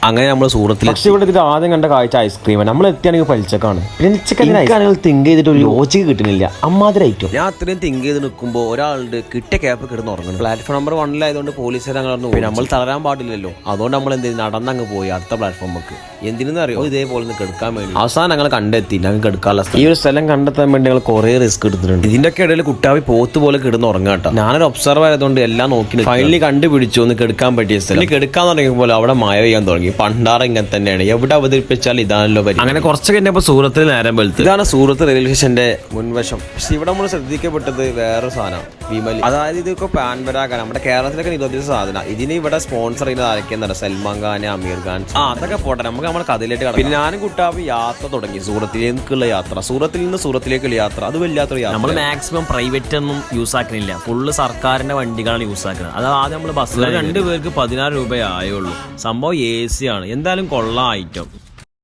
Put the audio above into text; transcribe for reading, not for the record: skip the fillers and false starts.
അങ്ങനെ നമ്മൾ സൂറത്തിൽ ഇവിടെ ഇതിൽ ആദ്യം കണ്ട കാഴ്ച ഐസ്ക്രീം നമ്മൾ എത്തിയാണെങ്കിൽ പലിച്ചക്കാണ്. പിന്നെ തിങ്ക് ചെയ്തിട്ട് ഒരു ലോജിക്ക് കിട്ടുന്നില്ല. അമ്മാതിരി ഐറ്റം. ഞാൻ അത്രയും തിങ്ക് ചെയ്ത് നിൽക്കുമ്പോൾ ഒരാളുടെ കിട്ടിയ ക്യാപ്പ് കിടന്ന് ഉറങ്ങണം. പ്ലാറ്റ്ഫോം നമ്പർ 1 ആയതുകൊണ്ട് പോലീസുകാർ അങ്ങനെ നമ്മൾ തളരാൻ പാടില്ലല്ലോ. അതുകൊണ്ട് നമ്മൾ എന്തെങ്കിലും നടന്നങ്ങ് പോയി അടുത്ത പ്ലാറ്റ്ഫോമിലേക്ക്. എന്തിനെന്ന് അറിയോ, ഇതേപോലെ ഒന്ന് കെടുക്കാൻ വേണ്ടി. അവസാനം ഞങ്ങൾ കണ്ടെത്തി ഞങ്ങൾ കെടുക്കാനുള്ള ഈ ഒരു സ്ഥലം കണ്ടെത്താൻ വേണ്ടി ഞങ്ങൾ കുറെ റിസ്ക് എടുത്തിട്ടുണ്ട്. ഇതിന്റെ ഒക്കെ ഇടയിൽ കുട്ടാവി പോത്ത് പോലെ കിടന്ന് ഉറങ്ങാട്ടോ. ഞാനൊരു ഒബ്സർവർ ആയതുകൊണ്ട് എല്ലാം നോക്കി ഫൈനലി കണ്ടുപിടിച്ചു ഒന്ന് കെടുക്കാൻ പറ്റിയ സ്ഥലം. കെടുക്കാൻ തുടങ്ങിയപ്പോൾ അവിടെ മഴ പെയ്യാൻ തുടങ്ങി. പണ്ടാറ ഇങ്ങനെ തന്നെയാണ്, എവിടെ അവതരിപ്പിച്ചാൽ ഇതാണല്ലോ പരി. അങ്ങനെ കുറച്ച് കഴിഞ്ഞപ്പോൾ സൂറത്തിൽ നേരം വെളുത്ത്. ഇതാണ് സൂറത്ത് റെയിൽവേ സ്റ്റേഷന്റെ മുൻവശം. പക്ഷെ ഇവിടെ നമ്മൾ ശ്രദ്ധിക്കപ്പെട്ടത് വേറൊരു സാധനം, വിമൽ. അതായത് ഇതൊക്കെ പാൻപരാഗാൻ നമ്മുടെ കേരളത്തിലൊക്കെ നിരോധിച്ച സാധനം. ഇതിന് ഇവിടെ സ്പോൺസർ ചെയ്യുന്നത് ആരൊക്കെയെന്നല്ല, സൽമാൻ ഖാൻ, അമീർ ഖാൻ. അതൊക്കെ പോട്ടെ, നമുക്ക് നമ്മുടെ കഥയിലേക്ക് കടക്കാം. പിന്നെ ഞാനും കുട്ടാവി യാത്ര തുടങ്ങി. സൂറത്തിലേക്കുള്ള യാത്ര, സൂറത്തിൽ നിന്ന് സൂറത്തിലേക്കുള്ള യാത്ര. അത് വല്ലാത്തൊരു യാത്ര. നമ്മൾ മാക്സിമം പ്രൈവറ്റ് ഒന്നും യൂസ് ആക്കുന്നില്ല, ഫുള്ള് സർക്കാരിന്റെ വണ്ടികളാണ് യൂസ് ആക്കുന്നത്. അത് ആദ്യം നമ്മൾ ബസ്സിൽ 2 പേർക്ക് 16 രൂപയേ ആയുള്ളൂ. സംഭവം AC ആണ്. എന്തായാലും കൊള്ളാം ഐറ്റം.